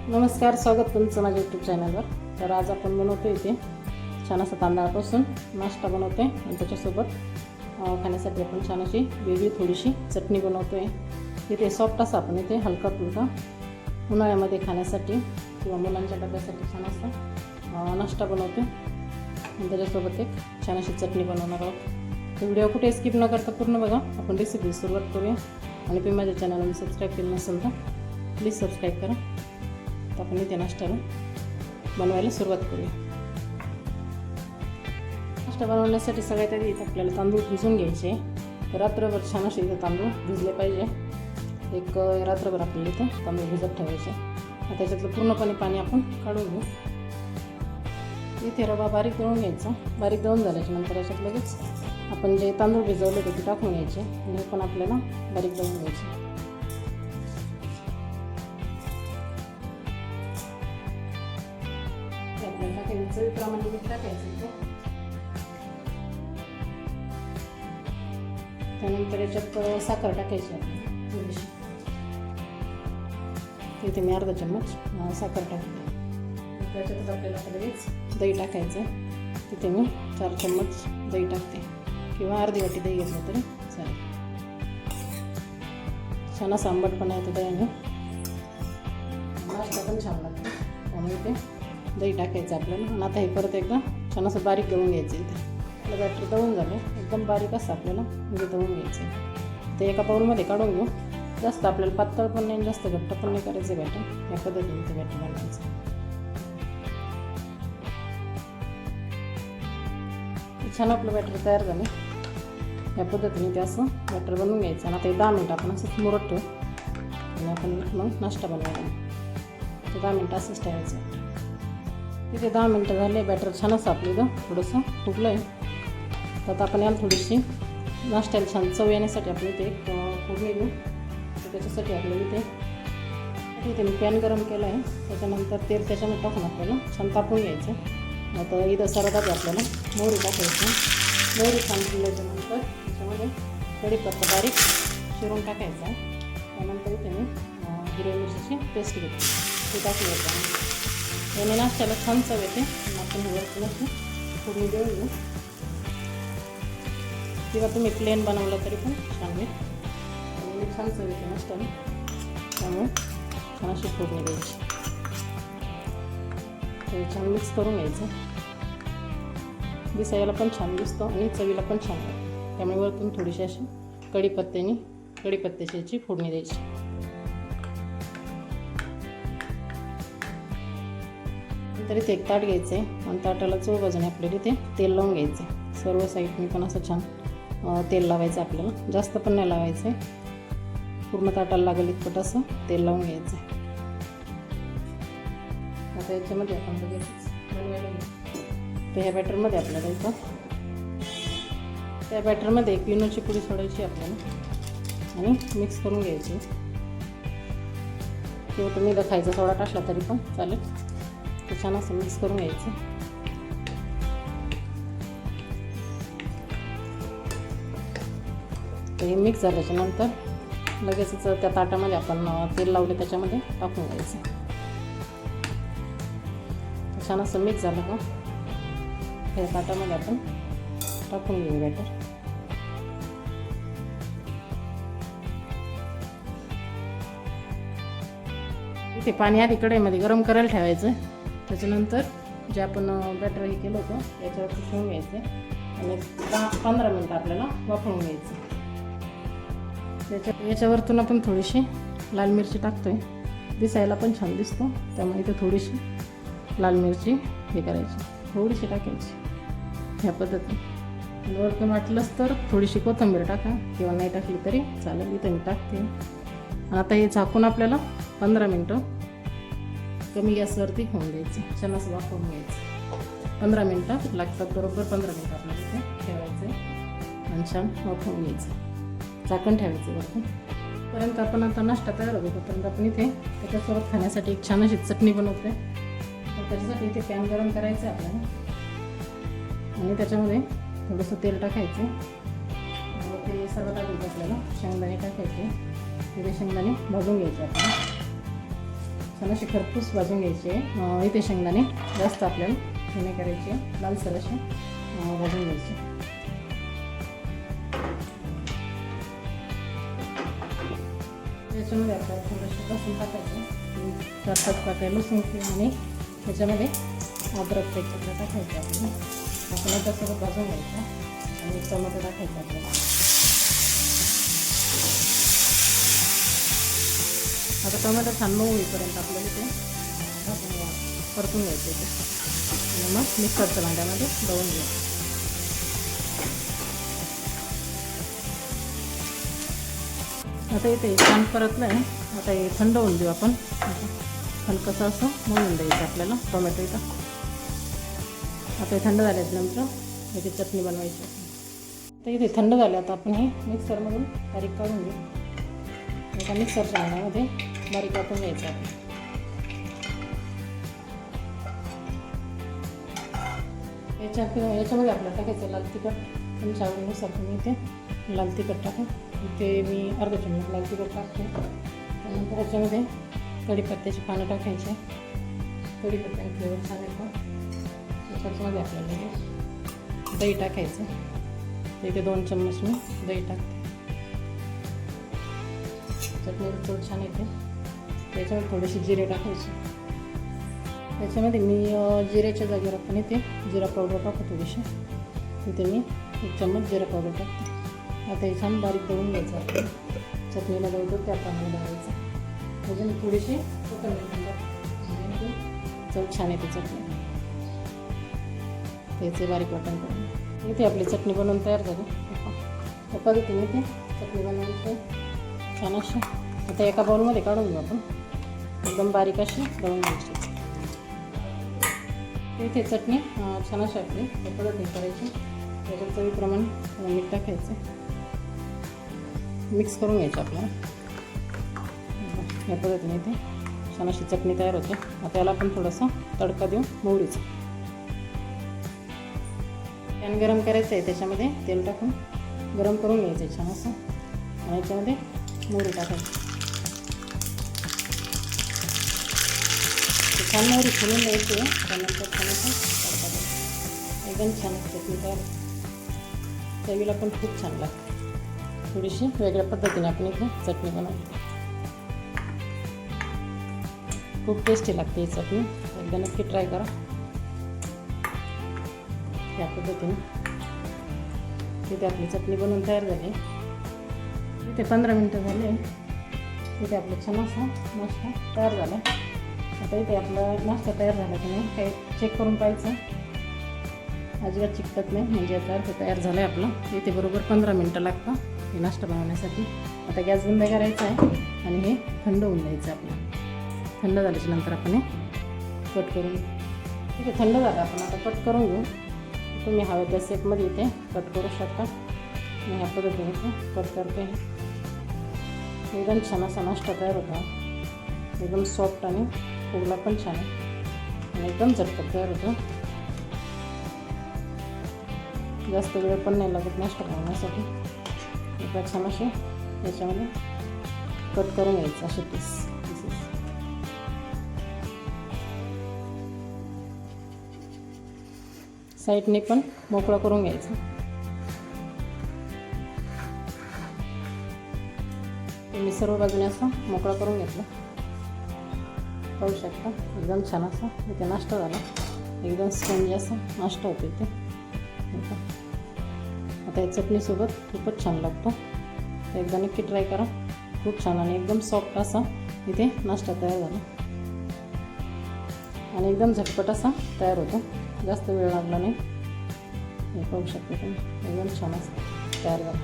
नमस्कार, स्वागत तुमचं माझ्या यूट्यूब चॅनलवर। तर आज आपण बनवतो इथे छान असा तांदळापासून नाश्ता बनवतो आहे आणि त्याच्यासोबत खाण्यासाठी आपण छान अशी वेगळी थोडीशी चटणी बनवतो आहे। इथे सॉफ्ट असा आपण इथे हलका फुलका उन्हाळ्यामध्ये खाण्यासाठी किंवा मुलांच्या डब्यासाठी छान असा नाश्ता बनवतो आणि त्याच्यासोबत एक छान अशी चटणी बनवणार आहोत। व्हिडिओ कुठे स्किप न करता पूर्ण बघा। आपण रेसिपी सुरुवात करूया आणि तुम्ही माझ्या चॅनलला सबस्क्राईब केलं नसेल तर प्लीज सबस्क्राईब करा। तर आपण इथे नाश्त्याला बनवायला सुरुवात करूया। नाश्ता बनवण्यासाठी सगळ्यात आधी इथे आपल्याला तांदूळ भिजवून घ्यायचे। रात्रभर छान असे इथे तांदूळ भिजले पाहिजे। एक रात्रभर आपल्याला इथे तांदूळ भिजत ठेवायचे। त्याच्यातलं पूर्णपणे पाणी आपण काढून घेऊ। इथे रवा बारीक दळून घ्यायचा। बारीक दळून झाल्याच्या नंतर याच्यात लगेच आपण जे तांदूळ भिजवले ते टाकून घ्यायचे आणि हे पण आपल्याला बारीक दळून घ्यायचे। आपल्याला चवीप्रमाणे मीठ टाकायचं। त्यानंतर याच्यात साखर टाकायची आपल्याला थोडीशी। इथे मी अर्धा चम्मच साखर टाकते। त्याच्यातच आपल्याला लगेच दही टाकायचं। तिथे मी 4 चम्मच दही टाकते किंवा अर्धी वाटी दही घेतलं तरी चालेल। छान असा आंबटपणा येतो दह्याने, नाश्ता पण छान लागतो। त्यामुळे ते दही टाकायचं आपल्याला आणि आता हे परत एकदा छान असं बारीक दळून घ्यायचं। इथे आपलं बॅटर दळून झालं एकदम बारीक असं आपल्याला म्हणजे दळून घ्यायचं। ते एका बाउलमध्ये काढून घेऊ। जास्त आपल्याला पातळ पण नाही जास्त घट्ट पण नाही करायचं बॅटर। या पद्धतीने ते बॅटर बनवायचं। छान आपलं बॅटर तयार झालं। या पद्धतीने ते असं बॅटर बनवून घ्यायचं आणि आता हे 10 मिनिटं आपण असंच मुरत ठेवू आणि आपण मग नाश्ता बनवायला ते 10 मिनिटं असंच ठेवायचं। तिथे 10 मिनिटं झाले। बॅटर छान असं आपलं इथं थोडंसं फुगलं आहे। तर आता आपण याला थोडीशी नाश्त्याला छान चव येण्यासाठी आपण इथे एक फोडणी देऊ। तर त्याच्यासाठी आपल्याला इथे मी पॅन गरम केला आहे। त्याच्यानंतर तेल त्याच्यामध्ये टाकून आपल्याला छान तापून घ्यायचं। आता इथं सर्वात आधी आपल्याला मोहरी टाकायची। मोहरी छान फुलल्याच्यानंतर त्याच्यामध्ये कढीपत्ता बारीक चिरून टाकायचा। त्यानंतर इथे मी हिरव्या मिरचीची पेस्ट घेतली ती टाकली होती। याने नाश्त्याला छान चव येते। आपण वरती अशी फोडणी देऊन घेऊ किंवा तुम्ही प्लेन बनवलं तरी पण छान होईल आणि छान चव येते नाश्त्याला। त्यामुळे छान अशी फोडणी द्यायची। ते छान मिक्स करून घ्यायचं। दिसायला पण छान दिसतो आणि चवीला पण छान लागतो। त्यामुळे वरतून थोडीशी अशी कढीपत्त्याची याची फोडणी द्यायची। नंतर इथे एक ताट घ्यायचं आहे आणि ताटाला चव बाजूने आपल्याला इथे तेल लावून घ्यायचं आहे। सर्व साईडनी पण असं छान तेल लावायचं आपल्याला। जास्त पण नाही लावायचं आहे, पूर्ण ताटाला लागेल इतपत असं तेल लावून घ्यायचं आहे। आता याच्यामध्ये आपण लगेच बनवायला घेऊ। तर ह्या बॅटरमध्ये आपल्याला इथं त्या बॅटरमध्ये एक इनोची पुडी सोडायची आपल्याला आणि मिक्स करून घ्यायची। किंवा तुम्ही इथं खायचा सोडा टाकला तरी पण चालेल। ते छान असं मिक्स करून घ्यायचं। तर हे मिक्स झाल्याच्या नंतर लगेचच त्या ताटामध्ये आपण तेल लावले त्याच्यामध्ये टाकून घ्यायचं। छान असं मिक्स झालं का त्या ताटामध्ये आपण टाकून घेऊ बॅटर। इथे पाणी आधी कढईमध्ये गरम करायला ठेवायचं। त्याच्यानंतर जे आपण बॅटर हे केलं होतं याच्यावरती ठेवून घ्यायचं आणि 10-15 मिनटं आपल्याला वाफवून घ्यायचं। याच्यावरतून आपण थोडीशी लाल मिरची टाकतोय, दिसायला पण छान दिसतो। त्यामुळे इथे थोडीशी लाल मिरची हे करायची, थोडीशी टाकायची ह्या पद्धतीने। वरतून वाटलंच तर थोडीशी कोथिंबीर टाका किंवा नाही टाकली तरी चालेल। इथं मी टाकते। आता हे झाकून आपल्याला 15 मिनटं कमी गॅसवरती होऊन द्यायचं। छान असं वाफवून घ्यायचं। 15 मिनटं लागतात, बरोबर 15 मिनटं आपल्याला इथे ठेवायचं आणि छान वाफवून घ्यायचं। झाकण ठेवायचं वरती पर्यंत आपण आता नाश्ता तयार होतो। तोपर्यंत आपण इथे त्याच्यासोबत खाण्यासाठी एक छान अशी चटणी बनवते। तर त्याच्यासाठी इथे पॅन गरम करायचं आहे आपल्याला आणि त्याच्यामध्ये थोडंसं तेल टाकायचं। ते सर्वात आधी आपल्याला शेंगदाणे टाकायचे। हिरवे शेंगदाणे भाजून घ्यायचे आपण। छान अशी खरपूस भाजून घ्यायची आहे. इथे शेंगदाणे जास्त आपल्याला हे नाही करायचे, लालसर असे भाजून घ्यायचे. याच्यामध्ये आपल्याला थोडंसं लसूण टाकायचं, 4-5 पाकळ्या लसूण आणि त्याच्यामध्ये अद्रक त्याच्यातलं टाकायचं आपल्याला. आपण त्यासोबत भाजून घ्यायचं आणि टोमॅटो टाकायचं आपल्याला. आता टोमॅटो छान मऊ होईपर्यंत आपल्याला ते परतून घ्यायचे ते आणि मग मिक्सरच्या भांड्यामध्ये दळून घ्यायचं. आता इथे छान परतलं आहे. आता हे थंड होऊन देऊ आपण. हलकंसं असं मळून द्यायचं आपल्याला टोमॅटो इथं. आता हे थंड झाल्यानंतर याची चटणी बनवायची. तर इथे थंड झालं. आता आपण हे मिक्सरमधून बारीक काढून घेऊ. एका मिक्सरच्या भांड्यामध्ये बारीक कापून घ्यायचं आपण. याच्यामध्ये आपल्याला टाकायचं लाल तिखट. तुमच्या आवडीनुसार तुम्ही इथे लाल तिखट टाका. इथे मी अर्धा चमच लाल तिखट टाकते. त्यानंतर याच्यामध्ये कढीपत्त्याची पानं टाकायची. कढीपत्त्याने फ्लेवर छान येतो. त्याच्यामध्ये आपल्याला दही टाकायचं. इथे 2 चम्मच मी दही टाकते. चटणीला चव छान येते. त्याच्यामध्ये थोडेसे जिरे टाकायचे. त्याच्यामध्ये मी जिऱ्याच्या जागेवर आपण इथे जिरा पावडर टाकतो थोडीशी. इथे मी 1 चम्मच जिरा पावडर टाकते. आता हे छान बारीक दळून घ्यायचं आपण. चटणीला दळतो त्याप्रमाणे दळायचं. अजून थोडीशी चव छान येते चटणी. त्याचे बारीक वाटण करून इथे आपली चटणी बनवून तयार झाली. त्या पद्धतीने इथे चटणी बनवून छान अशी आता एका बाउलमध्ये काढून घेऊ आपण. एकदम बारीक अशी दळून घ्यायची. इथे चटणी छान अशी आपली त्या पद्धतीने करायची. त्याच्या चवीप्रमाणे मीठ टाकायचं. मिक्स करून घ्यायचं आपल्याला. या पद्धतीने इथे छान अशी चटणी तयार होते. आता याला आपण थोडासा तडका देऊ मोहरीचा. पॅन गरम करायचं आहे. त्याच्यामध्ये तेल टाकून गरम करून घ्यायचं आहे छान असं. आणि याच्यामध्ये मोहरी टाकायची. छान मोहरी फुलून द्यायची. त्यानंतर छान असं तडका द्यायचा. एकदम छान चटणी तयार. चवीला पण खूप छान लागते. थोडीशी वेगळ्या पद्धतीने आपण इथे चटणी बनवली. खूप टेस्टी लागते ही चटणी. एकदा नक्की ट्राय करा. या पद्धतीने इथे आपली चटणी बनवून तयार झाली. इथे 15 मिनटं झाले. इथे आपलं छान असा नाश्ता तयार झाला. आता इथे आपला नाश्ता तयार झाला की नाही काही चेक करून पाहायचं. अजिबात चिकटत नाही म्हणजे याचा अर्थ तयार झाला आहे आपलं. इथे बरोबर 15 मिनटं लागतं हे नाश्ता बनवण्यासाठी. आता गॅस बंद करायचा आहे आणि हे थंड होऊन द्यायचं आपलं. थंड झाल्याच्या नंतर आपण हे कट करून घेऊ. इथे थंड झालं आपण आता कट करून घेऊ. तुम्ही हव्या त्या शेपमध्ये इथे कट करू शकता. मी ह्या पद्धतीने इथे कट करते. एकदम छान असा नाश्ता तयार होता. एकदम सॉफ्ट आणि फुगला पण छान आहे आणि एकदम झटपट तयार होतो. जास्त वेळ पण नाही लागत नाश्ता बनवण्यासाठी. एकदा छान असे याच्यामध्ये कट करून घ्यायचं असे पीसेस. साईडने पण मोकळं करून घ्यायचं. मी सर्व बाजूने असं मोकळं करून घेतलं. पाहू शकता एकदम छान असा इथे नाश्ता झाला. एकदम स्पंजी असा नाश्ता होतो इथे. आता या चटणीसोबत खूपच छान लागतो. तर एकदा नक्की ट्राय करा. खूप छान आणि एकदम सॉफ्ट असा इथे नाश्ता तयार झाला आणि एकदम झटपट असा तयार होतो. जास्त वेळ लागला नाही. हे पाहू शकता तुम्ही एकदम छान असं तयार झालं.